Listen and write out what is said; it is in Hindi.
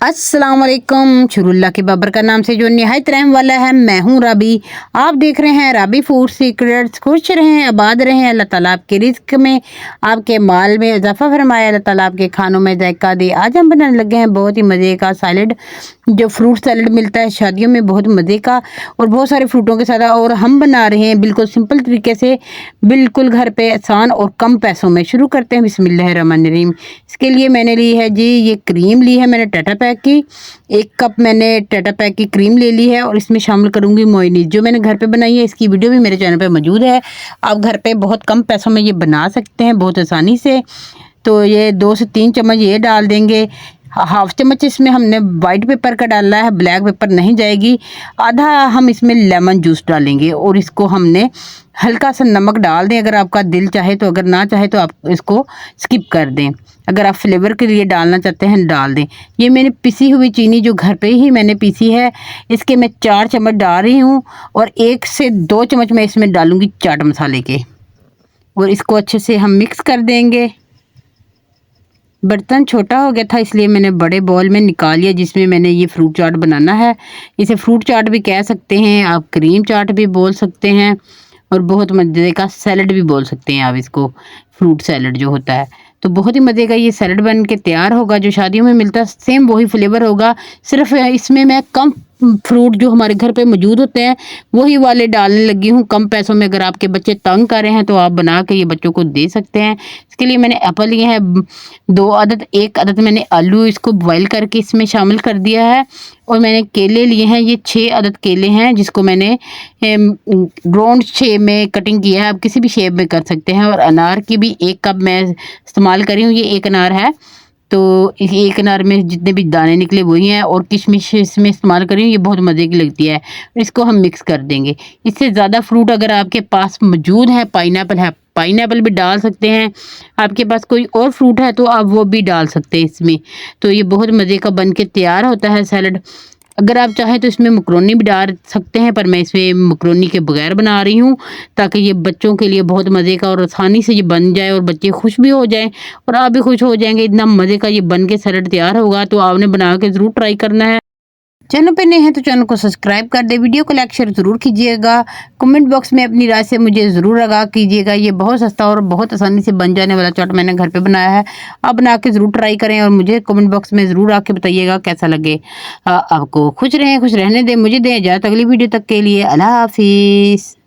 अस्सलाम वालेकुम। शुरुल्लाह के बाबर का नाम से जो निहायत रहम वाला है, मैं हूँ राबी। आप देख रहे हैं राबी फूड सीक्रेट्स। खुश रहें, आबाद रहें, अल्लाह ताला आपके रिस्क में, आपके माल में इजाफा फरमाए, अल्लाह ताला आपके खानों में जायका दे। आज हम बनाने लगे हैं बहुत ही मज़े का सैलड, जो फ्रूट सैलड मिलता है शादियों में, बहुत मज़े का और बहुत सारे फ्रूटों के साथ। और हम बना रहे हैं बिल्कुल सिंपल तरीके से, बिल्कुल घर पे आसान और कम पैसों में। शुरू करते हैं बिस्मिल्लाहिर्रहमानिर्रहीम। इसके लिए मैंने ली है जी, ये क्रीम ली है मैंने टाटा पैक की। 1 कप मैंने टाटा पैक की क्रीम ले ली है और इसमें शामिल करूँगी मोयनीज, जो मैंने घर पे बनाई है। इसकी वीडियो भी मेरे चैनल पे मौजूद है। आप घर पे बहुत कम पैसों में ये बना सकते हैं बहुत आसानी से। तो ये 2 से 3 चम्मच ये डाल देंगे। हाफ चम्मच इसमें हमने वाइट पेपर का डालना है, ब्लैक पेपर नहीं जाएगी। आधा हम इसमें लेमन जूस डालेंगे और इसको हमने हल्का सा नमक डाल दें अगर आपका दिल चाहे तो, अगर ना चाहे तो आप इसको स्किप कर दें। अगर आप फ्लेवर के लिए डालना चाहते हैं डाल दें। ये मैंने पिसी हुई चीनी जो घर पे ही मैंने पीसी है, इसके मैं 4 चम्मच डाल रही हूँ और 1 से 2 चम्मच मैं इसमें डालूँगी चाट मसाले के, और इसको अच्छे से हम मिक्स कर देंगे। बर्तन छोटा हो गया था इसलिए मैंने बड़े बॉल में निकाल लिया, जिसमें मैंने ये फ्रूट चाट बनाना है। इसे फ्रूट चाट भी कह सकते हैं आप, क्रीम चाट भी बोल सकते हैं और बहुत मज़े का सैलड भी बोल सकते हैं आप इसको, फ्रूट सैलड जो होता है। तो बहुत ही मज़े का ये सैलड बन के तैयार होगा, जो शादियों में मिलता है सेम वही फ्लेवर होगा। सिर्फ इसमें मैं कम फ्रूट जो हमारे घर पे मौजूद होते हैं वही वाले डालने लगी हूँ कम पैसों में। अगर आपके बच्चे तंग कर रहे हैं तो आप बना के ये बच्चों को दे सकते हैं। इसके लिए मैंने एप्पल लिए हैं 2 अदद, 1 अदद मैंने आलू इसको बॉईल करके इसमें शामिल कर दिया है। और मैंने केले लिए हैं, ये 6 अदद केले हैं, जिसको मैंने राउंड शेप में कटिंग किया है। आप किसी भी शेप में कर सकते हैं। और अनार की भी 1 कप मैं इस्तेमाल करी हूँ, ये 1 अनार है। तो 1 अनार में जितने भी दाने निकले वही हैं। और किशमिश इसमें इस्तेमाल करी हूँ, ये बहुत मज़े की लगती है। इसको हम मिक्स कर देंगे। इससे ज़्यादा फ्रूट अगर आपके पास मौजूद है, पाइनएप्पल है, पाइनएप्पल भी डाल सकते हैं। आपके पास कोई और फ्रूट है तो आप वो भी डाल सकते हैं इसमें। तो ये बहुत मज़े का बन के तैयार होता है सैलड। अगर आप चाहें तो इसमें मकरोनी भी डाल सकते हैं, पर मैं इसमें मकरोनी के बगैर बना रही हूँ, ताकि ये बच्चों के लिए बहुत मज़े का और आसानी से ये बन जाए और बच्चे खुश भी हो जाएं और आप भी खुश हो जाएंगे। इतना मज़े का ये बन के सैलड तैयार होगा, तो आपने बना के ज़रूर ट्राई करना है। चैनल पे नए हैं तो चैनल को सब्सक्राइब कर दे, वीडियो को लाइक शेयर ज़रूर कीजिएगा। कमेंट बॉक्स में अपनी राय से मुझे ज़रूर आगाह कीजिएगा। ये बहुत सस्ता और बहुत आसानी से बन जाने वाला चाट मैंने घर पे बनाया है। आप बना के ज़रूर ट्राई करें और मुझे कमेंट बॉक्स में ज़रूर आके बताइएगा कैसा लगे आपको। खुश रहें, खुश रहने दें, मुझे दें इजाज़त अगली वीडियो तक के लिए। अल्लाह हाफिज़।